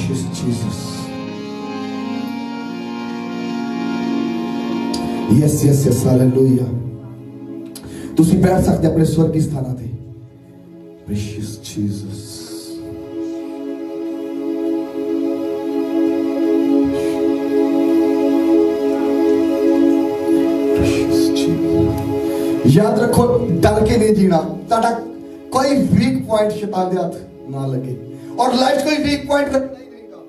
Precious Jesus. Yes, yes, yes, hallelujah. ਤੁਸੀਂ ਬੈਠ ਸਕਦੇ ਆਪਣੇ ਸਵਰਗੀ ਸਥਾਨਾਂ ਤੇ। Precious Jesus. याद रखो, डर के नहीं जीना। ताड़ा कोई वीक पॉइंट शैतान दे हाथ ना लगे, और लाइफ कोई वीक पॉइंट रखना ही नहींगा।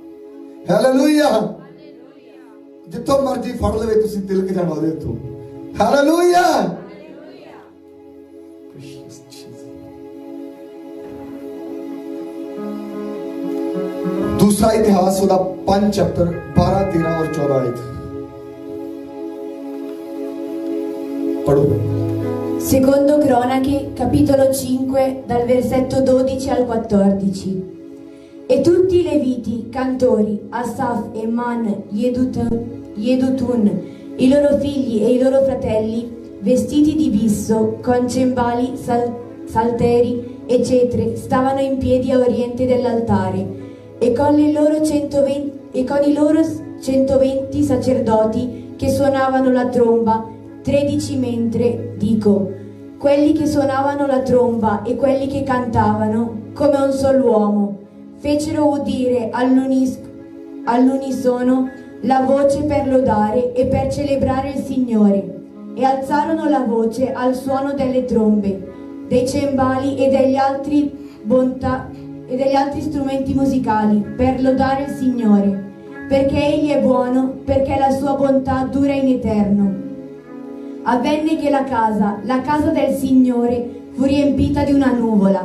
हालेलुया। जितो मर्जी फड़ लवे तुसी तिलक जाना दे तो। हालेलुया। दूसरा इतिहास वाला 5 चैप्टर 12, 13 और 14 आयत पढ़ो। Secondo Cronache, capitolo 5, dal versetto 12 al 14. E tutti i Leviti, cantori, Asaf, Eman, Yedutun, i loro figli e i loro fratelli, vestiti di bisso, con cembali, salteri e cetre, stavano in piedi a oriente dell'altare, e con i loro 120 sacerdoti che suonavano la tromba, 13 mentre, dico, quelli che suonavano la tromba e quelli che cantavano, come un solo uomo, fecero udire all'unisono la voce per lodare e per celebrare il Signore, e alzarono la voce al suono delle trombe, dei cembali e degli altri strumenti musicali, per lodare il Signore, perché Egli è buono, perché la sua bontà dura in eterno. Avvenne che la casa del Signore fu riempita di una nuvola.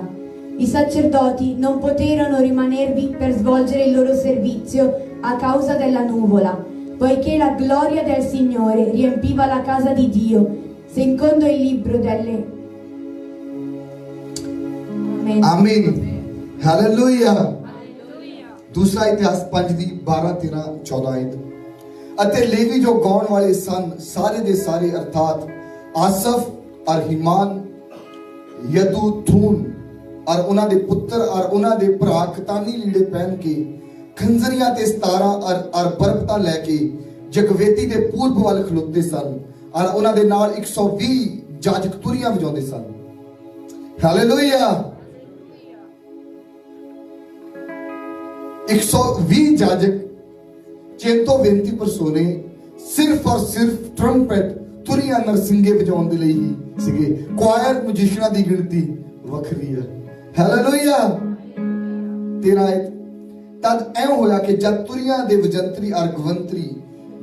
I sacerdoti non poterono rimanervi per svolgere il loro servizio a causa della nuvola, poiché la gloria del Signore riempiva la casa di Dio, secondo il libro delle... आमीन। Hallelujah. दूसरा इतिहास 5 दी 12, 13, 14 आयत। अते levy जो gown वाले सन सारे दे सारे अर्थात आसफ और हिमान, यदूथून और उन्हां दे पुत्र और उन्हां दे भरा खतानी लीड़े पहन के खंजरियां ते सतारा और बरबता लेके जगवेदी दे पूर्व वाल खलोते सन, और उन्हां दे नाल 120 जाजक तुरियां वजाउंदे सन। हालेलुया। 120 जाजक 120 परसोने सिर्फ और सिर्फ ट्रम्पेट तुरियां नरसिंगे वजाउण दे लई ही सीगे। क्वायर म्यूजिशियनां दी गिनती वखरी है। हालेलुया। 13 आयत। तद ऐ होया कि जद तुरियां दे वजंतरी और गवंतरी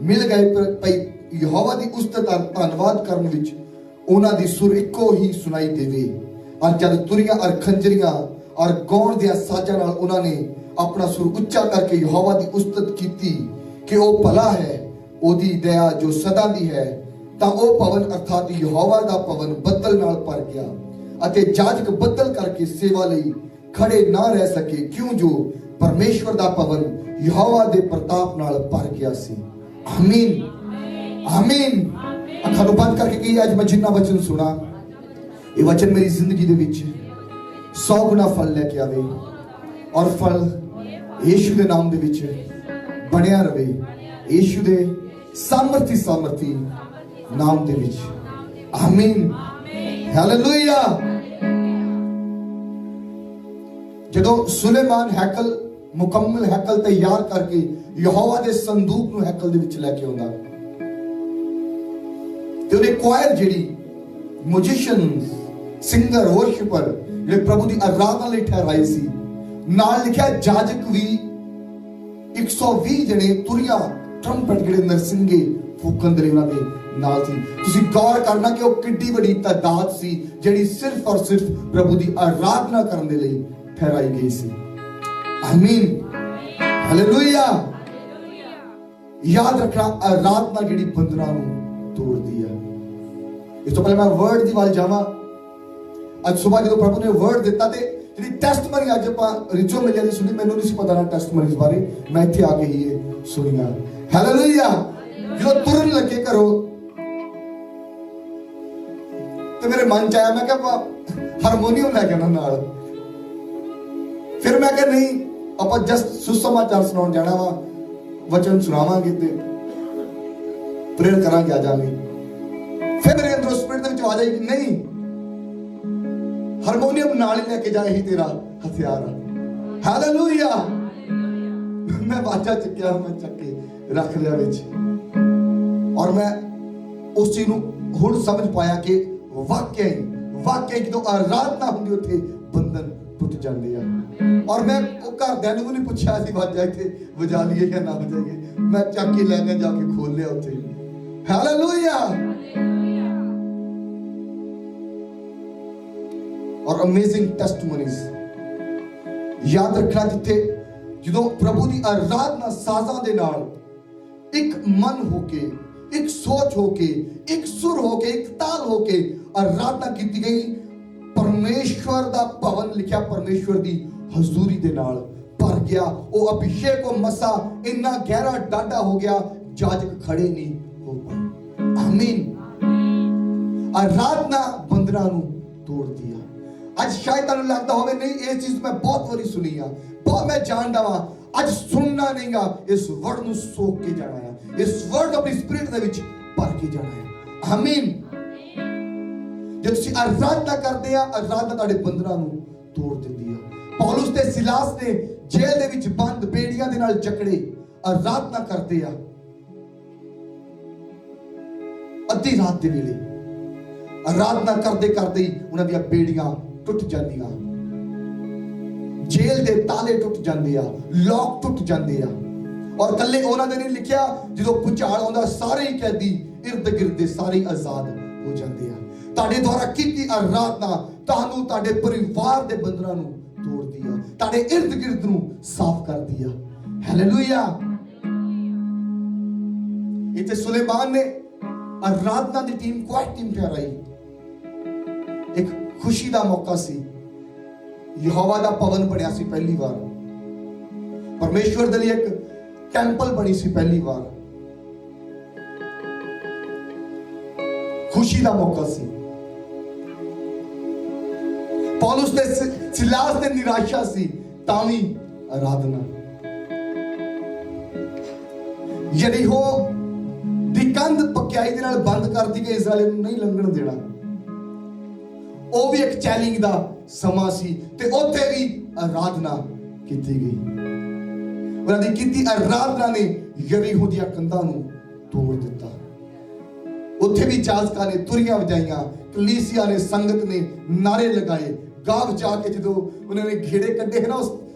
मिल गए पई यहोवा दी उस्तत और धन्नवाद करन विच उन्हां दी सुर इक्को ही सुनाई देवे, और जद तुरियां और खंजरियां और गौण दे साजां नाल उन्हां ने अपना सुर उच्चा करके यहोवा दी उस्तत कीती कि ओ भला है, ओदी दया जो सदा दी है, तां ओ भवन अर्थात यहोवा दा भवन बदल नाल भर गया, अते जाजक बदल करके सेवा लई खड़े ना रह सके, क्यों जो परमेश्वर दा भवन यहोवा दे प्रताप नाल भर गया सी। आमीन, आमीन। अखां नूं बंद करके कही, अज मैं जिन्ना वचन सुना, ये वचन मेरी जिंदगी दे विच 100 गुना फल लेके आवे, और फल यीशु दे नाम दे विच बनिया रवे, यीशु दे सामर्थी नाम दे विच। आमीन। हालेलुया। जदों सुलेमान हैकल मुकम्मल हैकल तैयार करके यहोवा दे संदूक नूं हैकल दे विच लेके आउंदा, ते उहदे क्वायर जिहड़ी म्यूजिशियंस, सिंगर, वर्शिपर जिहड़े प्रभु दी आराधना लई ठहराए सी, नाल लिखिया जाजक भी 120 जने तुरियां ट्रम्पेट जिहड़े नरसिंगे फूकन दे उन्हां दे नाल सी। तुसीं गौर करना कि वो किड्डी बड़ी तादाद सी जिहड़ी सिर्फ और सिर्फ प्रभु दी आराधना करन दे लई ठहराई गई सी। आमीन। हालेलुया। याद रखना, आराधना जिहड़ी बंधना नूं तोड़दी है। इस तो पहले मैं वर्ड दी वाल जावां। अज सुबह जदों प्रभु ने वर्ड दिता ते ਜਿਹੜੀ ਟੈਸਟਮਨੀ ਅੱਜ ਆਪਾਂ ਰਿਚੋ ਮਿਲਿਆ ਦੀ ਸੁਣੀ, ਮੈਨੂੰ ਨਹੀਂ ਸੀ ਪਤਾ ਨਾ ਟੈਸਟਮਨੀਜ਼ ਬਾਰੇ, ਮੈਂ ਇੱਥੇ ਆ ਕੇ ਹੀ ਇਹ ਸੁਣੀਆਂ। ਹਾਲੇਲੂਇਆ। ਜਦੋਂ ਤੁਰਨ ਲੱਗੇ ਘਰੋਂ ਤੇ ਮੇਰੇ ਮਨ ਚ ਆਇਆ, ਮੈਂ ਕਿਹਾ ਹਾਰਮੋਨੀਅਮ ਲੈ ਕੇ ਆਉਣਾ ਨਾਲ। ਫਿਰ ਮੈਂ ਕਿਹਾ ਨਹੀਂ, ਆਪਾਂ ਜਸਟ ਸੁਸਮਾਚਾਰ ਸੁਣਾਉਣ ਜਾਣਾ ਵਾ, ਵਚਨ ਸੁਣਾਵਾਂਗੇ ਤੇ ਪ੍ਰੇਅਰ ਕਰਾਂਗੇ, ਆ ਜਾਵਾਂਗੇ। ਫਿਰ ਮੇਰੇ ਅੰਦਰ ਸਪਿਰਿਟ ਦੇ ਵਿੱਚ ਆਵਾਜ਼ ਆਈ ਕਿ ਨਹੀਂ, ਹਾਰਮੋਨੀਅਮ ਨਾਲ ਹੀ ਲੈ ਕੇ ਜਾ, ਇਹੀ ਤੇਰਾ ਹਥਿਆਰ ਆ। ਹਾਲੇਲੂਇਆ। ਮੈਂ ਬਾਜਾ ਚੱਕਿਆ, ਮੈਂ ਚੱਕ ਕੇ ਰੱਖ ਲਿਆ ਵਿੱਚ, ਔਰ ਮੈਂ ਉਸ ਚੀਜ਼ ਨੂੰ ਹੁਣ ਸਮਝ ਪਾਇਆ ਕਿ ਵਾਕਿਆ ਹੀ ਜਦੋਂ ਆਰਾਧਨਾ ਹੁੰਦੀ ਉੱਥੇ ਬੰਧਨ ਟੁੱਟ ਜਾਂਦੇ ਆ। ਔਰ ਮੈਂ ਉਹ ਘਰਦਿਆਂ ਨੂੰ ਵੀ ਨਹੀਂ ਪੁੱਛਿਆ ਸੀ ਵਾਜਾ ਇੱਥੇ ਵਜਾ ਲਈਏ ਜਾਂ ਨਾ ਵਜਾਈਏ, ਮੈਂ ਚੱਕ ਕੇ ਲੈ ਕੇ ਜਾ ਕੇ ਖੋਲ ਲਿਆ ਉੱਥੇ। ਹਾਲੇਲੂਇਆ। ਔਰ ਅਮੇਜ਼ਿੰਗ ਟੈਸਟਮਨੀਜ਼ ਯਾਦ ਰੱਖਣਾ, ਜਿੱਥੇ ਜਦੋਂ ਪ੍ਰਭੂ ਦੀ ਆਰਾਧਨਾ ਸਾਜ਼ਾਂ ਦੇ ਨਾਲ ਇੱਕ ਮਨ ਹੋ ਕੇ, ਇੱਕ ਸੋਚ ਹੋ ਕੇ, ਇੱਕ ਸੁਰ ਹੋ ਕੇ, ਇੱਕ ਤਾਲ ਹੋ ਕੇ ਆਰਾਧਨਾ ਕੀਤੀ ਗਈ, ਪਰਮੇਸ਼ਵਰ ਦਾ ਭਵਨ ਲਿਖਿਆ ਪਰਮੇਸ਼ਵਰ ਦੀ ਹਜ਼ੂਰੀ ਦੇ ਨਾਲ ਭਰ ਗਿਆ। ਉਹ ਅਭਿਸ਼ੇਕ ਉਹ ਮਸਾ ਇੰਨਾ ਗਹਿਰਾ ਡਾਢਾ ਹੋ ਗਿਆ, ਜਾਜਕ ਖੜੇ ਨਹੀਂ ਹੋ ਪਾਏ। ਆਮੀਨ। ਆਰਾਧਨਾ ਬੰਦਨਾ ਨੂੰ ਤੋੜਦੀ ਆ। ਅੱਜ ਸ਼ਾਇਦ ਤੁਹਾਨੂੰ ਲੱਗਦਾ ਹੋਵੇ ਨਹੀਂ, ਇਹ ਚੀਜ਼ ਮੈਂ ਬਹੁਤ ਵਾਰੀ ਸੁਣੀ ਆ, ਬਹੁਤ ਮੈਂ ਜਾਣਦਾ ਵਾਂ। ਅੱਜ ਸੁਣਨਾ ਨਹੀਂਗਾ, ਇਸ ਵਰਡ ਨੂੰ ਸੋਕ ਕੇ ਜਾਣਾ ਹੈ, ਇਸ ਵਰਡ ਆਪਣੀ ਸਪਿਰਿਟ ਦੇ ਵਿੱਚ ਭਰ ਕੇ ਜਾਣਾ ਹੈ। ਆਮੀਨ। ਜੇ ਤੁਸੀਂ ਆਰਾਧਨਾ ਕਰਦੇ ਆ, ਆਰਾਧਨਾ ਤੁਹਾਡੇ ਬੰਧਨਾਂ ਨੂੰ ਤੋੜ ਦਿੰਦੀ ਆ। ਪੌਲੁਸ ਤੇ ਸਿਲਾਸ ਨੇ ਜੇਲ੍ਹ ਦੇ ਵਿੱਚ ਬੰਦ, ਬੇੜੀਆਂ ਦੇ ਨਾਲ ਜਕੜੇ, ਆਰਾਧਨਾ ਕਰਦੇ ਆ। ਅੱਧੀ ਰਾਤ ਦੇ ਵੇਲੇ ਆਰਾਧਨਾ ਕਰਦੇ ਕਰਦੇ ਹੀ ਉਹਨਾਂ ਦੀਆਂ ਬੇੜੀਆਂ ਟੁੱਟ ਜਾਂਦੀਆਂ, ਜੇਲ੍ਹ ਦੇ ਤਾਲੇ ਟੁੱਟ ਜਾਂਦੇ ਆ, ਲੋਕ ਟੁੱਟ ਜਾਂਦੇ ਆ। ਔਰ ਕੱਲੇ ਉਹਨਾਂ ਦੇ ਨਹੀਂ ਲਿਖਿਆ, ਜਦੋਂ ਭੁਚਾਲ ਆਉਂਦਾ ਸਾਰੇ ਹੀ ਕੈਦੀ ਇਰਦ ਗਿਰਦ ਦੇ ਸਾਰੇ ਆਜ਼ਾਦ ਹੋ ਜਾਂਦੇ ਆ। ਤੁਹਾਡੇ ਦੁਆਰਾ ਕੀਤੀ ਆਰਾਧਨਾ ਤੁਹਾਨੂੰ ਤੁਹਾਡੇ ਪਰਿਵਾਰ ਦੇ ਬੰਧਨਾਂ ਨੂੰ ਤੋੜਦੀ ਆ, ਤੁਹਾਡੇ ਇਰਦ ਗਿਰਦ ਨੂੰ ਸਾਫ਼ ਕਰਦੀ ਆ। ਹਾਲੇਲੂਇਆ। ਇੱਥੇ ਸੁਲੇਮਾਨ ਨੇ ਆਰਾਧਨਾ ਦੀ ਟੀਮ, ਕੁਆਇਟ ਟੀਮ ਤਿਆਰ ਆਈ। ਇੱਕ ਖੁਸ਼ੀ ਦਾ ਮੌਕਾ ਸੀ, ਯਹੋਵਾ ਦਾ ਭਵਨ ਬਣਿਆ ਸੀ ਪਹਿਲੀ ਵਾਰ, ਪਰਮੇਸ਼ਵਰ ਦੇ ਲਈ ਇੱਕ ਟੈਂਪਲ ਬਣੀ ਸੀ ਪਹਿਲੀ ਵਾਰ, ਖੁਸ਼ੀ ਦਾ ਮੌਕਾ ਸੀ। ਪੌਲੁਸ ਤੇ ਸਿਲਾਸ ਦੇ ਨਿਰਾਸ਼ਾ ਸੀ, ਤਾਂ ਵੀ ਆਰਾਧਨਾ। ਯਰੀਹੋ ਦੀ ਕੰਧ ਪੱਕਿਆਈ ਦੇ ਨਾਲ ਬੰਦ ਕਰਦੀ ਕਿ ਇਜ਼ਰਾਈਲ ਨੂੰ ਨਹੀਂ ਲੰਘਣ ਦੇਣਾ। ਉਹ ਵੀ ਇੱਕ ਚੈਲੰਜ ਦਾ ਸਮਾਂ ਸੀ ਤੇ ਉੱਥੇ ਵੀ ਆਰਾਧਨਾ ਕੀਤੀ ਗਈ। ਉਹਨਾਂ ਦੀ ਕੀਤੀ ਆਰਾਧਨਾ ਨੇ ਯਰੀਹੋ ਦੀਆਂ ਕੰਧਾਂ ਨੂੰ ਤੋੜ ਦਿੱਤਾ। ਉੱਥੇ ਵੀ ਜਾਜ਼ਕਾਂ ਨੇ ਤੁਰੀਆਂ ਵਜਾਈਆਂ, ਕਲੀਸਿਆ ਨੇ, ਸੰਗਤ ਨੇ ਨਾਰੇ ਲਗਾਏ। ਗਾਵ ਜਾ ਕੇ ਜਦੋਂ ਉਹਨਾਂ ਨੇ ਘੇੜੇ ਕੱਢੇ ਨਾ ਉਸ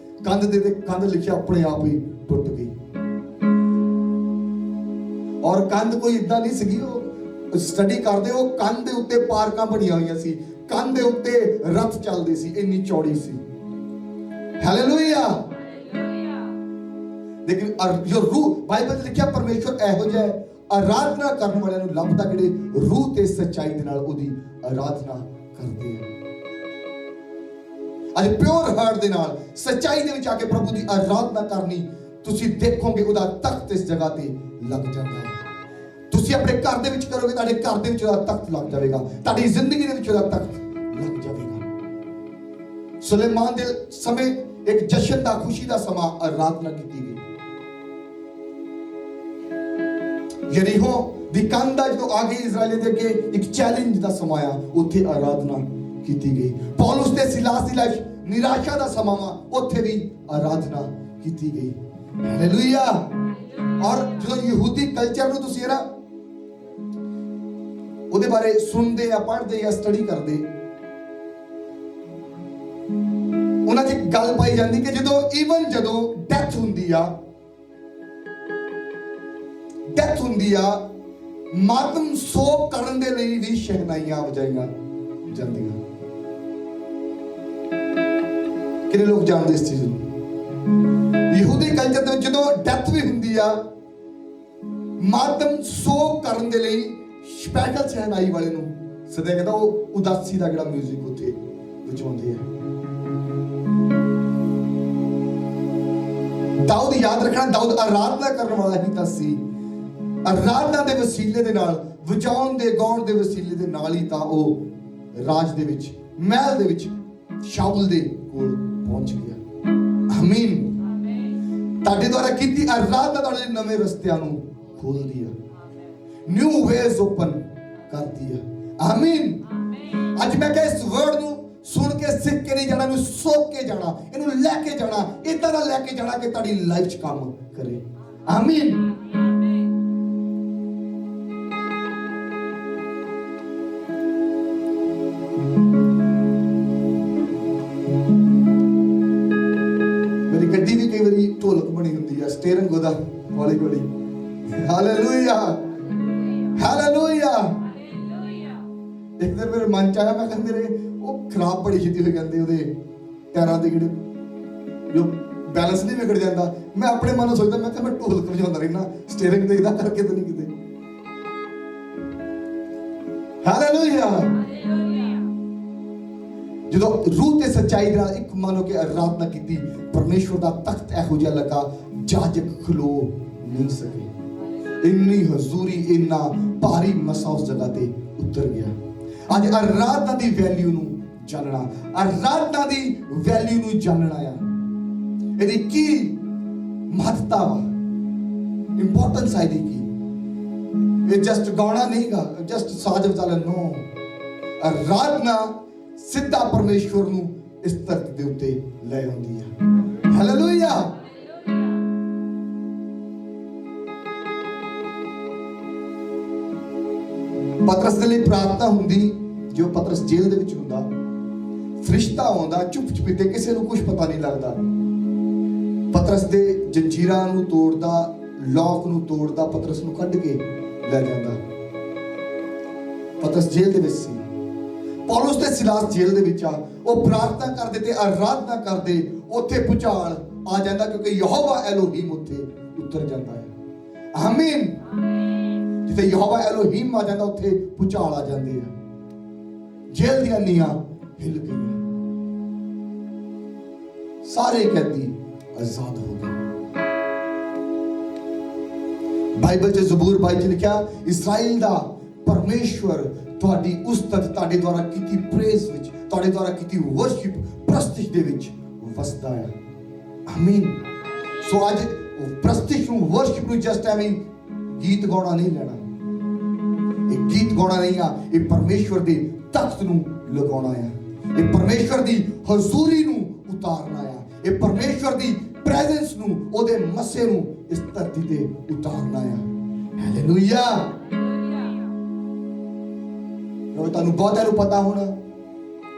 ਕੰਧ ਦੇ, ਕੰਧ ਲਿਖਿਆ ਆਪਣੇ ਆਪ ਹੀ ਟੁੱਟ ਗਈ। ਔਰ ਕੰਧ ਕੋਈ ਇਦਾਂ ਨਹੀਂ ਸੀਗੀ, ਉਹ ਸਟੱਡੀ ਕਰਦੇ, ਉਹ ਕੰਧ ਦੇ ਉੱਤੇ ਪਾਰਕਾਂ ਬਣੀਆਂ ਹੋਈਆਂ ਸੀ, ਕੰਧ ਦੇ ਉੱਤੇ ਰੱਥ ਚੱਲਦੇ ਸੀ, ਇੰਨੀ ਚੌੜੀ ਸੀ। ਹਾਲੇਲੂਇਆ। ਲੇਕਿਨ ਜੋ ਰੂਹ ਬਾਈਬਲ 'ਚ ਲਿਖਿਆ, ਪਰਮੇਸ਼ਵਰ ਇਹੋ ਜਿਹਾ ਆਰਾਧਨਾ ਕਰਨ ਵਾਲਿਆਂ ਨੂੰ ਲੱਭਦਾ ਜਿਹੜੇ ਰੂਹ ਤੇ ਸੱਚਾਈ ਦੇ ਨਾਲ ਉਹਦੀ ਆਰਾਧਨਾ ਕਰਦੇ ਆ। ਅੱਜ ਪਿਓਰ ਹਾਰਟ ਦੇ ਨਾਲ ਸੱਚਾਈ ਦੇ ਵਿੱਚ ਆ ਕੇ ਪ੍ਰਭੂ ਦੀ ਆਰਾਧਨਾ ਕਰਨੀ, ਤੁਸੀਂ ਦੇਖੋਗੇ ਉਹਦਾ ਤਖਤ ਇਸ ਜਗ੍ਹਾ ਤੇ ਲੱਗ ਜਾਂਦਾ ਹੈ। ਤੁਸੀਂ ਆਪਣੇ ਘਰ ਦੇ ਵਿੱਚ ਕਰੋਗੇ, ਤੁਹਾਡੇ ਘਰ ਦੇ ਵਿੱਚ ਉਹਦਾ ਤਖਤ ਲੱਗ ਜਾਵੇਗਾ, ਤੁਹਾਡੀ ਜ਼ਿੰਦਗੀ ਦੇ ਵਿੱਚ ਉਹਦਾ ਤਖਤ ਲੱਗ ਜਾਵੇਗਾ। ਸੁਲੇਮਾਨ ਦੇ ਸਮੇਂ ਇੱਕ ਜਸ਼ਨ ਦਾ, ਖੁਸ਼ੀ ਦਾ ਸਮਾਂ, ਆਰਾਧਨਾ ਕੀਤੀ ਗਈ। ਯਰੀਹੋ ਦੀ ਕੰਧ ਜਦੋਂ ਆ ਗਈ ਇਜ਼ਰਾਈਲੀ ਦੇ ਅੱਗੇ, ਇੱਕ ਚੈਲੰਜ ਦਾ ਸਮਾਂ ਆ, ਉੱਥੇ ਆਰਾਧਨਾ ਕੀਤੀ ਗਈ। ਪੌਲੁਸ ਤੇ ਸਿਲਾਸ ਦੀ ਲਾਈਫ ਨਿਰਾਸ਼ਾ ਦਾ ਸਮਾਂ ਆ, ਉੱਥੇ ਵੀ ਆਰਾਧਨਾ ਕੀਤੀ ਗਈ। ਹਾਲੇਲੂਇਆ। ਔਰ ਜਦੋਂ ਯਹੂਦੀ ਕਲਚਰ ਨੂੰ ਤੁਸੀਂ ਨਾ ਉਹਦੇ ਬਾਰੇ ਸੁਣਦੇ ਆ, ਪੜ੍ਹਦੇ ਆ, ਸਟੱਡੀ ਕਰਦੇ, ਉਹਨਾਂ 'ਚ ਗੱਲ ਪਾਈ ਜਾਂਦੀ ਕਿ ਜਦੋਂ ਡੈਥ ਹੁੰਦੀ ਆ, ਮਾਤਮ ਸੋਗ ਕਰਨ ਦੇ ਲਈ ਵੀ ਸ਼ਹਿਨਾਈਆਂ ਵਜਾਈਆਂ ਜਾਂਦੀਆਂ। ਕਿੰਨੇ ਲੋਕ ਜਾਣਦੇ ਇਸ ਚੀਜ਼ ਨੂੰ? ਯਹੂਦੀ ਕਲਚਰ ਦੇ ਵਿੱਚ ਜਦੋਂ ਡੈਥ ਵੀ ਹੁੰਦੀ ਆ, ਮਾਤਮ ਸੋਗ ਕਰਨ ਦੇ ਲਈ ਸਪੈਸ਼ਲ ਸ਼ਹਿਨਾਈ ਵਾਲੇ ਨੂੰ ਸਦਾ ਕਹਿੰਦਾ, ਉਹ ਉਦਾਸੀ ਦਾ ਜਿਹੜਾ ਮਿਊਜ਼ਿਕ ਉੱਥੇ ਵਜਾਉਂਦੇ ਆ। ਦਾਊਦ, ਯਾਦ ਰੱਖਣਾ, ਦਾਊਦ ਆਰਾਧਨਾ ਕਰਨ ਵਾਲਾ ਹੀ ਤਾਂ ਸੀ। ਆਰਾਧਨਾ ਦੇ ਵਸੀਲੇ ਦੇ ਨਾਲ, ਵਜਾਉਣ ਦੇ, ਗਾਉਣ ਦੇ ਵਸੀਲੇ ਦੇ ਨਾਲ ਹੀ ਤਾਂ ਉਹ ਰਾਜ ਦੇ ਵਿੱਚ, ਮਹਿਲ ਦੇ ਵਿੱਚ ਸ਼ਾਉਲ ਦੇ ਕੋਲ ਪਹੁੰਚ ਗਿਆ। ਆਮੀਨ। ਤੁਹਾਡੇ ਦੁਆਰਾ ਕੀਤੀ ਆਰਾਧਨਾ ਤੁਹਾਡੇ ਨਵੇਂ ਰਸਤਿਆਂ ਨੂੰ ਖੋਲਦੀ ਆ, ਨਿਊ ਵੇਜ਼ ਓਪਨ ਕਰਦੀ ਆ। ਆਮੀਨ। ਅੱਜ ਮੈਂ ਕਿਹਾ ਇਸ ਵਰਡ ਨੂੰ ਸੁਣ ਕੇ ਸਿੱਖ ਕੇ ਨਹੀਂ ਜਾਣਾ, ਇਹਨੂੰ ਸੋਕ ਕੇ ਜਾਣਾ, ਇਹਨੂੰ ਲੈ ਕੇ ਜਾਣਾ, ਇਦਾਂ ਦਾ ਲੈ ਕੇ ਜਾਣਾ ਕਿ ਤੁਹਾਡੀ ਲਾਈਫ 'ਚ ਕੰਮ ਕਰੇ। ਆਮੀਨ। ਮੇਰੀ ਗੱਡੀ ਵੀ ਕਈ ਵਾਰੀ ਢੋਲਕ ਬਣੀ ਹੁੰਦੀ ਆ, ਸਟੀਅਰਿੰਗ ਉਹਦਾ ਹੌਲੀ ਹੌਲੀ। Hallelujah, hallelujah. ਇੱਕ ਦਿਨ ਮੇਰੇ ਮਨ ਚ ਆਇਆ, ਮੈਂ ਕਿਹਾ ਮੇਰੇ ਉਹ ਖਰਾਬ ਬੜੀ ਛੇਤੀ ਹੋ ਜਾਂਦੇ, ਉਹਦੇ ਟਾਇਰਾਂ ਦੇ ਜਿਹੜੇ ਜੋ ਬੈਲੈਂਸ ਨਹੀਂ ਵਿਗੜ ਜਾਂਦਾ। ਮੈਂ ਆਪਣੇ ਮਨ ਨੂੰ ਸੋਚਦਾ, ਮੈਂ ਕਿਹਾ ਮੈਂ ਢੋਲਕ ਵਜਾਉਂਦਾ ਰਹਿਣਾ, ਸਟੀਅਰਿੰਗ ਤੇ ਇਹਦਾ ਕਰਕੇ ਤਾਂ ਨਹੀਂ ਕਿਤੇ। ਹਾਲੇਲੂਇਆ। ਜਦੋਂ ਰੂਹ ਤੇ ਸੱਚਾਈ ਦੇ ਨਾਲ ਇੱਕ ਮਨ ਹੋ ਕੇ ਆਰਾਧਨਾ ਕੀਤੀ, ਪਰਮੇਸ਼ਵਰ ਦਾ ਤਖਤ ਇਹੋ ਜਿਹਾ ਲੱਗਾ ਜਾਜਕ ਖਲੋ ਨਹੀਂ ਸਕੇ। ਇੰਨੀ ਹਜ਼ੂਰੀ, ਇੰਨਾ ਭਾਰੀ ਮਸਾ ਉਸ ਜਗ੍ਹਾ ਤੇ ਉਤਰ ਗਿਆ। ਅੱਜ ਆਰਾਧਨਾ ਦੀ ਵੈਲਿਊ ਨੂੰ ਜਾਣਨਾ, ਆਰਾਧਨਾ ਦੀ ਵੈਲਿਊ ਨੂੰ ਜਾਣਨਾ ਆ, ਇਹਦੀ ਕੀ ਮਹੱਤਤਾ ਵਾ, ਇੰਪੋਰਟੈਂਸ ਹੈ ਇਹਦੀ ਕੀ। ਇਹ ਜਸਟ ਗਾਉਣਾ ਨਹੀਂ ਗਾ, ਜਸਟ ਸਾਜ਼ ਵਜਾ ਨੋ। ਆਰਾਧਨਾ ਸਿੱਧਾ ਪਰਮੇਸ਼ਵਰ ਨੂੰ ਇਸ ਧਰਤੀ ਦੇ ਉੱਤੇ ਲੈ ਆਉਂਦੀ ਆ। ਹਾਲੇਲੂਇਆ। ਪਤਰਸ ਦੇ ਲਈ ਪ੍ਰਾਰਥਨਾ ਹੁੰਦੀ, ਜੋ ਪਤਰਸ ਜੇਲ੍ਹ ਦੇ ਵਿੱਚ ਹੁੰਦਾ, ਫਰਿਸ਼ਤਾ ਆਉਂਦਾ ਚੁੱਪ ਚੁਪੀਤੇ, ਕਿਸੇ ਨੂੰ ਕੁਝ ਪਤਾ ਨਹੀਂ ਲੱਗਦਾ। ਪਤਰਸ ਦੇ ਜੰਜੀਰਾਂ ਨੂੰ ਤੋੜਦਾ, ਲੌਕ ਨੂੰ ਤੋੜਦਾ, ਪਤਰਸ ਨੂੰ ਕੱਢ ਕੇ ਲੈ ਜਾਂਦਾ। ਪਤਰਸ ਜੇਲ੍ਹ ਦੇ ਵਿੱਚ ਸੀ, ਪੌਲਸ ਤੇ ਸਿਲਾਸ ਜੇਲ੍ਹ ਦੇ ਵਿੱਚ ਆ। ਉਹ ਪ੍ਰਾਰਥਨਾ ਕਰਦੇ ਤੇ ਆਰਾਧਨਾ ਕਰਦੇ, ਉੱਥੇ ਭੁਚਾਲ ਆ ਜਾਂਦਾ, ਕਿਉਂਕਿ ਯਹੋਵਾ ਐਲੋਹੀਮ ਉੱਥੇ ਉਤਰ ਜਾਂਦਾ ਹੈ। ਆਮੀਨ। ਜਿੱਥੇ ਯਹੋਵਾ ਐਲੋਹੀਮ ਆ ਜਾਂਦਾ, ਉੱਥੇ ਭੁਚਾਲ ਆ ਜਾਂਦੇ ਆ। ਜੇਲ੍ਹ ਦੀਆਂ ਨੀਆਂ ਹਿੱਲ ਗਈਆਂ, ਸਾਰੇ ਕੈਦੀ ਆਜ਼ਾਦ ਹੋ ਗਏ। ਬਾਈਬਲ 'ਚ ਜ਼ਬੂਰ 22 'ਚ ਲਿਖਿਆ, ਇਸਰਾਇਲ ਦਾ ਪਰਮੇਸ਼ਵਰ ਤੁਹਾਡੀ ਉਸਤਤ, ਤੁਹਾਡੇ ਦੁਆਰਾ ਕੀਤੀ ਪ੍ਰੇਜ਼ ਵਿੱਚ, ਤੁਹਾਡੇ ਦੁਆਰਾ ਕੀਤੀ ਵਰਸ਼ਿਪ, ਪ੍ਰਸਤਿਸ਼ ਦੇ ਵਿੱਚ ਵਸਦਾ ਹੈ। ਆਮੀਨ। ਸੋ ਅੱਜ ਪ੍ਰਸਤਿਸ਼ ਨੂੰ, ਵਰਸ਼ਿਪ ਨੂੰ ਜਸਟ ਐਵੇਂ ਗੀਤ ਗਾਉਣਾ ਨਹੀਂ ਲੈਣਾ। ਇਹ ਗੀਤ ਗਾਉਣਾ ਨਹੀਂ ਆ, ਇਹ ਪਰਮੇਸ਼ਵਰ ਦੇ ਤਖਤ ਨੂੰ ਲਗਾਉਣਾ ਆ, ਇਹ ਪਰਮੇਸ਼ਵਰ ਦੀ ਹਜ਼ੂਰੀ ਨੂੰ ਉਤਾਰਨਾ ਆ, ਇਹ ਪਰਮੇਸ਼ਵਰ ਦੀ ਪ੍ਰੈਜ਼ੈਂਸ ਨੂੰ, ਉਹਦੇ ਮੱਸੇ ਨੂੰ ਇਸ ਧਰਤੀ ਤੇ ਉਤਾਰਨਾ ਆ। ਹਾਲੇਲੂਇਆ। ਤੁਹਾਨੂੰ ਬਹੁਤਿਆਂ ਨੂੰ ਪਤਾ ਹੋਣਾ,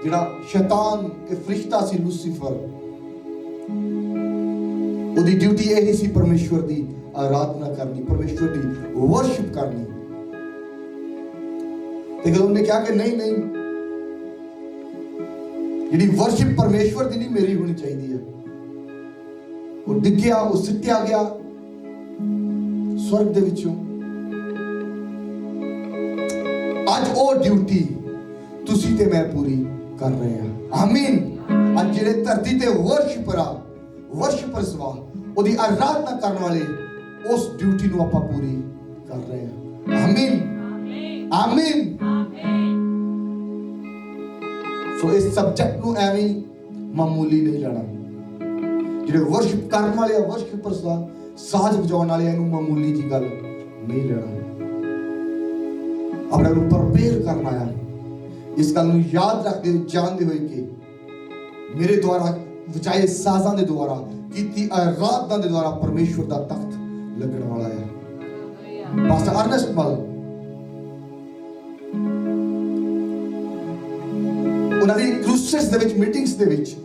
ਜਿਹੜਾ ਸ਼ੈਤਾਨ, ਇਹ ਫਰਿਸ਼ਤਾ ਸੀ ਲੂਸੀਫਰ, ਉਹਦੀ ਡਿਊਟੀ ਇਹ ਸੀ ਪਰਮੇਸ਼ਵਰ ਦੀ ਆਰਾਧਨਾ ਕਰਨੀ, ਪਰਮੇਸ਼ਵਰ ਦੀ ਵਰਸ਼ਿਪ ਕਰਨੀ। ਤੇ ਜਦੋਂ ਉਹਨੇ ਕਿਹਾ ਕਿ ਨਹੀਂ ਨਹੀਂ, ਜਿਹੜੀ ਵਰਸ਼ਿਪ ਪਰਮੇਸ਼ਵਰ ਦੀ ਨਹੀਂ, ਮੇਰੀ ਹੋਣੀ ਚਾਹੀਦੀ ਹੈ, ਉਹ ਡਿੱਗਿਆ, ਉਹ ਸਿੱਟਿਆ ਗਿਆ ਸਵਰਗ ਦੇ ਵਿੱਚੋਂ। ਅੱਜ ਉਹ ਡਿਊਟੀ ਤੁਸੀਂ ਤੇ ਮੈਂ ਪੂਰੀ ਕਰ ਰਹੇ ਹਾਂ। ਆਮੀਨ। ਅੱਜ ਜਿਹੜੇ ਧਰਤੀ ਤੇ ਵਰਸ਼ਿਪਰਸ ਵਾ, ਉਹਦੀ ਆਰਾਧਨਾ ਕਰਨ ਵਾਲੇ, ਉਸ ਡਿਊਟੀ ਨੂੰ ਆਪਾਂ ਪੂਰੀ ਕਰ ਰਹੇ ਹਾਂ। ਆਮੀਨ, ਆਮੀਨ। ਸੋ ਇਸ ਸਬਜੈਕਟ ਨੂੰ ਐਵੇਂ ਮਾਮੂਲੀ ਨਹੀਂ ਲੈਣਾ। ਜਿਹੜੇ ਵਰਸ਼ਿਪ ਕਰਨ ਵਾਲੇ ਆ, ਵਰਸ਼ਿਪਰਸ ਦਾ, ਸਾਜ਼ ਵਜਾਉਣ ਵਾਲੇ, ਇਹਨੂੰ ਮਾਮੂਲੀ ਜੀ ਗੱਲ ਨਹੀਂ ਲੈਣਾ। ਆਪਣੇ ਨੂੰ ਪ੍ਰਪੇਅਰ ਕਰਨਾ ਆ, ਇਸ ਗੱਲ ਨੂੰ ਯਾਦ ਰੱਖਦੇ ਹੋਏ, ਜਾਣਦੇ ਹੋਏ ਕਿ ਮੇਰੇ ਦੁਆਰਾ ਵਜਾਏ ਸਾਜ਼ਾਂ ਦੇ ਦੁਆਰਾ ਕੀਤੀ ਆਰਾਧਨਾ ਦੇ ਦੁਆਰਾ ਪਰਮੇਸ਼ਵਰ ਦਾ ਤਖਤ ਲੱਗਣ ਵਾਲਾ ਹੈ। ਪਾਸਟਰ ਅਰਨੈਸਟ ਮਲ ਉਹਨਾਂ ਦੀ ਕ੍ਰੂਸੈਸ ਦੇ ਵਿੱਚ, ਮੀਟਿੰਗਸ ਦੇ ਵਿੱਚ,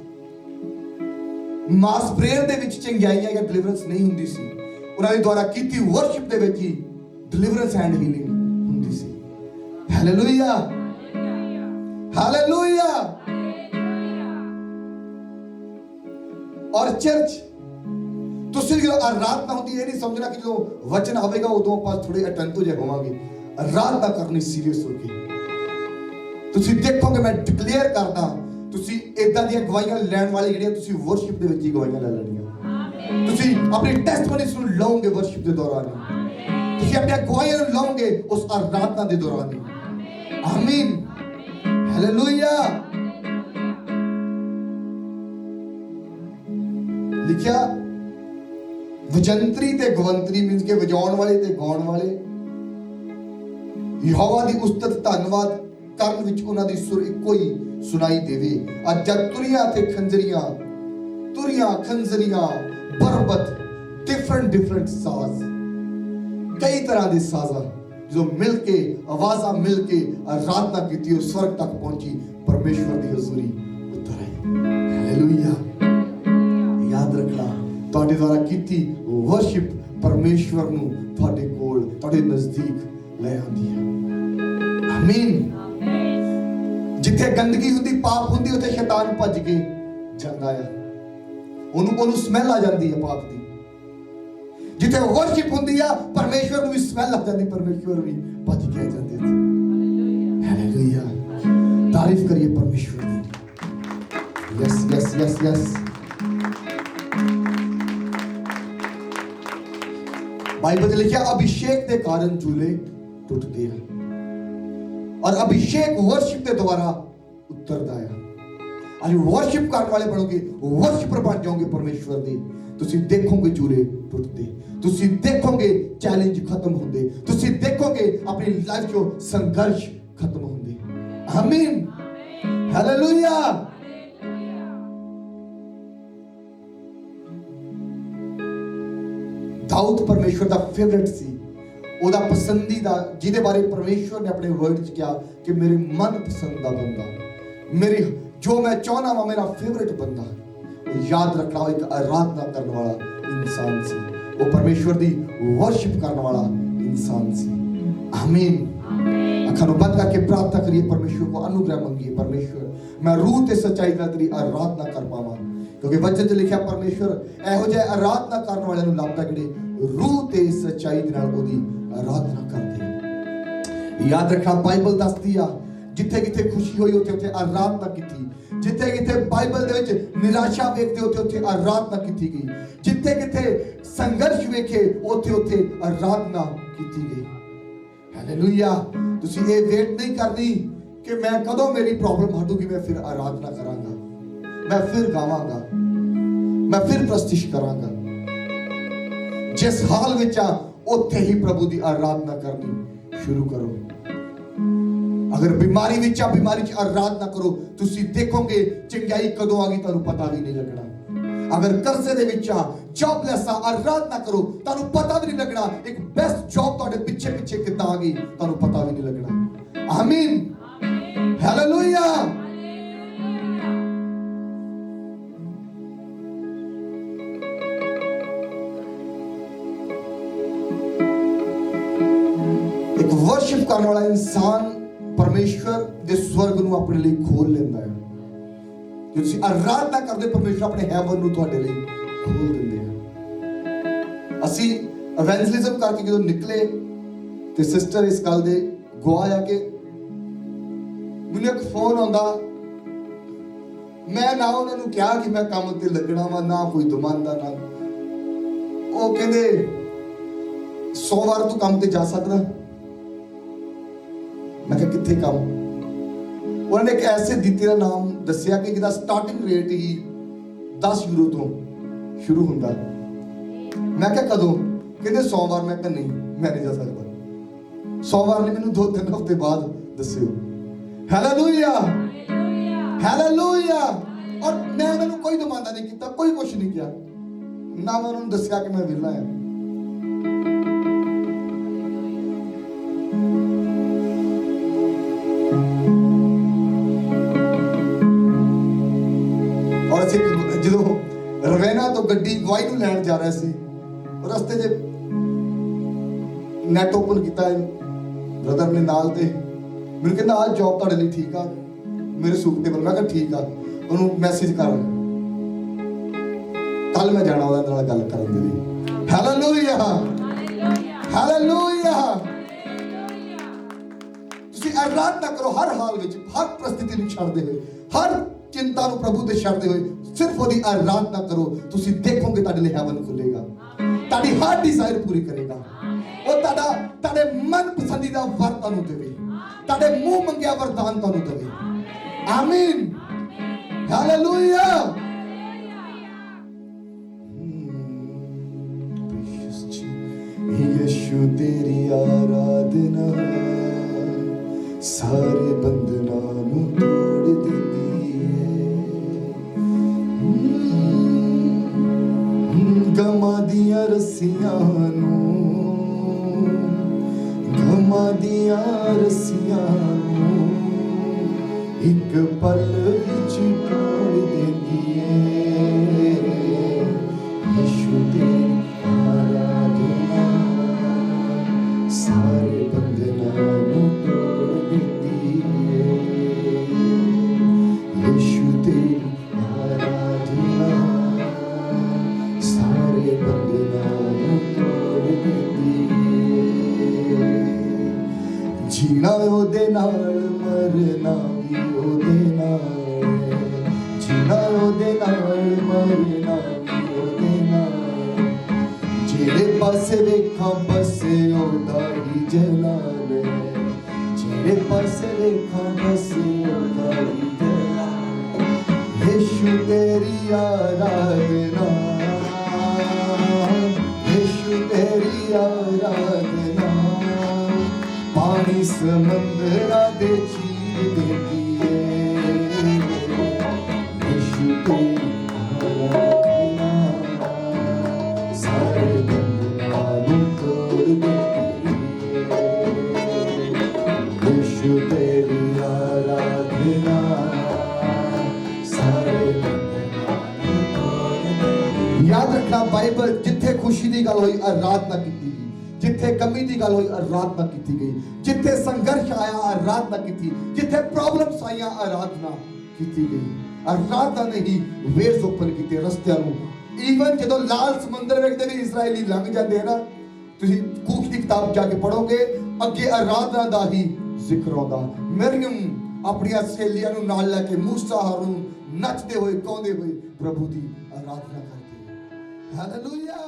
ਮਾਸ ਪ੍ਰੇਅਰ ਦੇ ਵਿੱਚ ਚੰਗਿਆਈਆਂ ਜਾਂ ਡਿਲੀਵਰੈਂਸ ਨਹੀਂ ਹੁੰਦੀ ਸੀ। ਉਹਨਾਂ ਦੇ ਦੁਆਰਾ ਕੀਤੀ ਵਰਸ਼ਿਪ ਦੇ ਵਿੱਚ ਹੀ ਡਿਲੀਵਰੈਂਸ ਐਂਡ ਹੀਲਿੰਗ ਹੁੰਦੀ ਸੀ। Hallelujah, hallelujah. ਔਰ ਚਰਚ, ਤੁਸੀਂ ਜਦੋਂ ਆਰਾਧਨਾ ਹੁੰਦੀ, ਇਹ ਨਹੀਂ ਸਮਝਣਾ ਕਿ ਜਦੋਂ ਵਚਨ ਆਵੇਗਾ ਉਦੋਂ ਆਪਾਂ ਥੋੜੇ ਅਟੈਂਟਿਵ ਜਿਹੇ ਹੋਵਾਂਗੇ। ਆਰਾਧਨਾ ਕਰਨੀ ਸੀਰੀਅਸ ਹੋ ਕੇ। ਤੁਸੀਂ ਦੇਖੋਗੇ, ਮੈਂ ਡਿਕਲੇਅਰ ਕਰਦਾ, ਤੁਸੀਂ ਇਦਾਂ ਦੀਆਂ ਗਵਾਹੀਆਂ ਲੈਣ ਵਾਲੇ ਜਿਹੜੀਆਂ ਤੁਸੀਂ ਵਰਸ਼ਿਪ ਦੇ ਵਿੱਚ ਹੀ ਗਵਾਹੀਆਂ ਲੈ ਲੈਣੀਆਂ। ਤੁਸੀਂ ਆਪਣੀ ਟੈਸਟਮਨੀਜ਼ ਨੂੰ ਲਓਗੇ ਵਰਸ਼ਿਪ ਦੇ ਦੌਰਾਨ, ਤੁਸੀਂ ਆਪਣੀਆਂ ਗਵਾਹੀਆਂ ਨੂੰ ਲਓਗੇ ਉਸ ਆਰਾਧਨਾ ਦੇ ਦੌਰਾਨ। ਆਮੀਨ, ਹਾਲੇਲੂਇਆ। ਲਿਖਿਆ ਵਜੰਤਰੀ ਤੇ ਗਵੰਤਰੀ ਮੀਨਸ ਕਿ ਵਜਾਉਣ ਵਾਲੇ ਤੇ ਗਾਉਣ ਵਾਲੇ ਯਹੋਵਾ ਦੀ ਉਸਤਤ ਧੰਨਵਾਦ ਕਰਨ ਵਿੱਚ ਉਹਨਾਂ ਦੀ ਸੁਰ ਇੱਕੋ ਹੀ ਸੁਣਾਈ ਦੇਵੇ। ਅੱਜ ਜਦ ਤੁਰੀਆਂ ਤੇ ਖੰਜਰੀਆਂ ਬਰਬਤ ਡਿਫਰੈਂਟ ਸਾਜ਼, ਕਈ ਤਰ੍ਹਾਂ ਦੇ ਸਾਜ਼ਾਂ जो मिल के आवाज़ा मिल के आराधना की थी और स्वर्ग तक पहुंची, परमेश्वर की हजूरी उतर आई। हालेलुया। याद रखना ਤੁਹਾਡੇ द्वारा ਕੀਤੀ वर्शिप परमेश्वर ਨੂੰ ਤੁਹਾਡੇ ਕੋਲ ਤੁਹਾਡੇ ਨਜ਼ਦੀਕ ਲੈ ਆਉਂਦੀ ਹੈ। ਆਮੀਨ। ਜਿੱਥੇ ਗੰਦਗੀ ਹੁੰਦੀ, ਪਾਪ ਹੁੰਦੀ, ਉੱਥੇ ਸ਼ੈਤਾਨ ਭੱਜ ਕੇ ਜਾਂਦਾ ਹੈ। ਉਹਨੂੰ ਸਮੈਲ ਆ ਜਾਂਦੀ ਹੈ ਪਾਪ ਦੀ। ਜਿੱਥੇ ਵਰਸ਼ਿਪ ਹੁੰਦੀ ਆ, ਪਰਮੇਸ਼ਵਰ ਨੂੰ ਵੀ ਸਮੈਲ ਆ ਜਾਂਦੀ, ਪਰਮੇਸ਼ਵਰ ਵੀ ਭੱਜ ਕੇ ਜਾਂਦੇ ਸੀ। ਹਾਲੇਲੂਇਆ। ਤਾਰੀਫ ਕਰੀਏ ਪਰਮੇਸ਼ਵਰ ਦੀ। ਯਸ। ਬਾਈਬਲ 'ਚ ਲਿਖਿਆ ਅਭਿਸ਼ੇਕ ਦੇ ਕਾਰਨ ਝੂਲੇ ਟੁੱਟਦੇ ਹਨ ਔਰ ਅਭਿਸ਼ੇਕ ਵਰਸ਼ਿਪ ਦੇ ਦੁਆਰਾ ਉਤਰਦਾ ਹੈ। ਅੱਜ ਵਰਸ਼ਿਪ ਕਰਨ ਵਾਲੇ ਬਣੋਗੇ, ਵਰਸ਼ਿਪਰ ਬਣ ਜਾਓਗੇ ਪਰਮੇਸ਼ਵਰ ਦੇ, ਤੁਸੀਂ ਦੇਖੋਗੇ ਝੂਲੇ ਟੁੱਟਦੇ, ਤੁਸੀਂ ਦੇਖੋਗੇ ਚੈਲੰਜ ਖਤਮ ਹੁੰਦੇ, ਤੁਸੀਂ ਦੇਖੋਗੇ ਆਪਣੀ ਲਾਈਫ 'ਚੋਂ ਸੰਘਰਸ਼ ਖਤਮ ਹੁੰਦੇ। ਆਮੀਨ। ਹਾਲੇਲੂਇਆ। ਦਾਊਦ ਪਰਮੇਸ਼ਵਰ ਦਾ ਫੇਵਰਿਟ ਸੀ, ਉਹਦਾ ਪਸੰਦੀਦਾ, ਜਿਹਦੇ ਬਾਰੇ ਪਰਮੇਸ਼ਵਰ ਨੇ ਆਪਣੇ ਵਰਡ 'ਚ ਕਿਹਾ ਕਿ ਮੇਰੇ ਮਨ ਪਸੰਦ ਦਾ ਬੰਦਾ, ਮੇਰੀ ਜੋ ਮੈਂ ਚਾਹਨਾ ਵਾ, ਮੇਰਾ ਫੇਵਰਿਟ ਬੰਦਾ। याद रखना, एक आराधना करने वाला इंसान सी, वो परमेश्वर दी वर्शिप करने वाला इंसान सी। आमीन। अखां नूं बंद करके प्रार्थना करिए, परमेश्वर को अनुग्रह मंगिए, परमेश्वर मैं रूह ते सच्चाई नाल तेरी आराधना कर पावां, क्योंकि वचन च लिखिया परमेश्वर ਇਹੋ ਜਿਹੇ आराधना करने वाले ਨੂੰ ਲੱਭਦਾ ਜਿਹੜੇ रूह ते सच्चाई ਦੇ ਨਾਲ ਉਹਦੀ आराधना ਕਰਦੇ। याद रखना, बाइबल ਦੱਸਦੀ ਆ ਜਿੱਥੇ ਕਿਤੇ ਖੁਸ਼ੀ ਹੋਈ ਉੱਥੇ ਆਰਾਧਨਾ ਕੀਤੀ, ਜਿੱਥੇ ਕਿਤੇ ਬਾਈਬਲ ਦੇ ਵਿੱਚ ਨਿਰਾਸ਼ਾ ਵੇਖਦੇ ਉੱਥੇ ਆਰਾਧਨਾ ਕੀਤੀ ਗਈ, ਜਿੱਥੇ ਕਿਤੇ ਸੰਘਰਸ਼ ਵੇਖੇ ਉੱਥੇ ਆਰਾਧਨਾ ਕੀਤੀ ਗਈ। ਹਾਲੇਲੂਇਆ। ਤੁਸੀਂ ਇਹ ਵੇਟ ਨਹੀਂ ਕਰਨੀ ਕਿ ਮੈਂ ਕਦੋਂ ਮੇਰੀ ਪ੍ਰੋਬਲਮ ਹਟੂਗੀ, ਮੈਂ ਫਿਰ ਆਰਾਧਨਾ ਕਰਾਂਗਾ, ਮੈਂ ਫਿਰ ਗਾਵਾਂਗਾ, ਮੈਂ ਫਿਰ ਪ੍ਰਸਤਿਸ਼ ਕਰਾਂਗਾ। ਜਿਸ ਹਾਲ ਵਿੱਚ ਆ ਉੱਥੇ ਹੀ ਪ੍ਰਭੂ ਦੀ ਆਰਾਧਨਾ ਕਰਨੀ ਸ਼ੁਰੂ ਕਰੋ। अगर बीमारी विच आ, बीमारी च आराधना करो, तुसी देखोगे चंगाई कदों आ गई तुहानू पता भी नहीं लगना। अगर कर्जे दे विच आ, जॉबलेस आ, आराधना करो, तुहानू पता भी नहीं लगना एक बेस्ट जॉब तुहाडे पीछे किद्दां आ गई, तुहानू पता भी नहीं लगना। आमीन। हालेलुया। एक वर्शिप करने वाला इंसान परमेश्वर दे स्वर्ग ਨੂੰ ਆਪਣੇ ਲਈ ਖੋਲ ਲੈਂਦਾ ਹੈ। ਜੇ ਤੁਸੀਂ ਆਰਾਧਨਾ ਕਰਦੇ, ਪਰਮੇਸ਼ਵਰ ਆਪਣੇ ਹੈਵਨ ਨੂੰ ਤੁਹਾਡੇ ਲਈ ਖੋਲ ਦਿੰਦੇ ਆ। ਅਸੀਂ ਇਵੈਂਜਲਿਜ਼ਮ ਕਰਕੇ ਜਦੋਂ ਨਿਕਲੇ ਤੇ ਸਿਸਟਰ ਇਸ ਗੱਲ ਦੇ ਗਵਾਹ ਆ ਕਿ ਮੈਨੂੰ ਇੱਕ ਫੋਨ ਆਉਂਦਾ, ਮੈਂ ਨਾ ਉਹਨਾਂ ਨੂੰ ਕਿਹਾ ਕਿ ਮੈਂ ਕੰਮ ਤੇ ਲੱਗਣਾ ਵਾ, ਨਾ ਕੋਈ ਦਮਾਂਦਾ ਨਾ, ਉਹ ਕਹਿੰਦੇ ਸੋਮਵਾਰ ਤੂੰ ਕੰਮ ਤੇ ਜਾ ਸਕਦਾ। मैं कहा कितने काम? उन्होंने एक ऐसे दीते का नाम दसिया कि जिहदा स्टार्टिंग रेट ही 10 यूरो तो शुरू हुंदा। मैं कहा कदों? कहते सोमवार। मैं कहा नहीं, मैं नहीं जा सकता सोमवार नहीं, मैनूं 2-3 हफ्ते बाद दस्सिओ। हालेलुया। हालेलुया। और मैं उन्होंने कोई दमांदा नहीं किया, कोई कुछ नहीं किया, ना मैं उन्होंने दसिया कि मैं विला है। ਜਦੋਂ ਰਵੇਨਾ ਤੋਂ ਗੱਡੀ ਗਵਾਈ ਨੂੰ ਲੈਣ ਜਾ ਰਿਹਾ ਸੀ, ਰਸਤੇ 'ਚ ਨੈਟ ਓਪਨ ਕੀਤਾ ਬ੍ਰਦਰ ਨੇ ਨਾਲ, ਤੇ ਮੈਨੂੰ ਕਹਿੰਦਾ ਆਹ ਜੌਬ ਤੁਹਾਡੇ ਲਈ ਠੀਕ ਆ, ਮੇਰੇ ਸੂਟੇਬਲ। ਮੈਂ ਕਿਹਾ ਠੀਕ ਆ, ਉਹਨੂੰ ਮੈਸੇਜ ਕਰ, ਕੱਲ ਮੈਂ ਜਾਣਾ ਉਹਦੇ ਨਾਲ ਗੱਲ ਕਰਨ ਦੇ ਲਈ। ਹਾਲੇਲੂਇਆ। ਹਾਲੇਲੂਇਆ। ਤੁਸੀਂ ਆਰਾਧਨਾ ਕਰੋ ਹਰ ਹਾਲ ਵਿੱਚ, ਹਰ परिस्थिति ਨੂੰ ਛੱਡਦੇ ਹੋਏ, ਹਰ चिंता ਨੂੰ ਪ੍ਰਭੂ ਦੇ ਛੱਡਦੇ ਹੋਏ ਸਿਰਫ ਉਹਦੀ ਆਰਾਧਨਾ ਕਰੋ। ਤੁਸੀਂ ਦੇਖੋਗੇ ਤੁਹਾਡੇ ਲਈ ਹੈਵਨ ਖੁੱਲੇਗਾ, ਤੁਹਾਡੀ ਹਰ ਡਿਜ਼ਾਇਰ ਪੂਰੀ ਕਰੇਗਾ। ਉਹ ਤੁਹਾਡੇ ਮਨ ਪਸੰਦੀਦਾ ਵਰ ਤੁਹਾਨੂੰ ਦੇਵੇ, ਤੁਹਾਡੇ ਮੂੰਹ ਮੰਗਿਆ ਵਰਦਾਨ ਤੁਹਾਨੂੰ ਦੇਵੇ। ਆਮੀਨ। ਹਾਲੇਲੂਇਆ। यीशु तेरी आराधना सारे बंधनां नूं तोड़ दिंदी है। गमां दियां रस्सियां नूं एक पल विच तोड़ दिंदी है। यीशु तेरी आराधना सारे बंधनां नूं तोड़ दिंदी है। यीशु तेरी आराधना सारे बंधनां नूं तोड़ दिंदी है। जीना ओदे नाल मरना भी ओदे नाल है। जीना ओदे नाल मरना भी ओदे नाल। जेड़े पासे वेखां बसे ओदा ही जलाल है। जेड़े पासे वेखां बसे ओदा ही जलाल। यीशु तेरी आराधना यीशु तेरी आराधना पानी समंदरा दे चीर देती है। यीशु तेरी आराधना सारे बंधनां नूं तोड़ देती है। यीशु तेरी आराधना सारे बंधनां नूं तोड़ देती है। याद रखना बाइबल जिथे खुशी की गल होई आराधना की गई, जिथे कमी की गल होई आराधना की गई, जिथे संघर्ष आया आराधना की, जिथे प्रॉब्लम्स आईया आराधना की गई। आराधना ने ही वेज ओपन किए रस्तियां नूं। ईवन जदों लाल समुंदर वेखदे भी इसराइली लंघ जाते हैं ना, तुसीं कूक की किताब जाके पढ़ोगे अगे आराधना दा ही जिक्र आउंदा। मरियम अपनी सहेलियां नूं नाल लैके मूसा हारून नचदे होए गाउंदे होए प्रभु दी आराधना करदे। हालेलुया।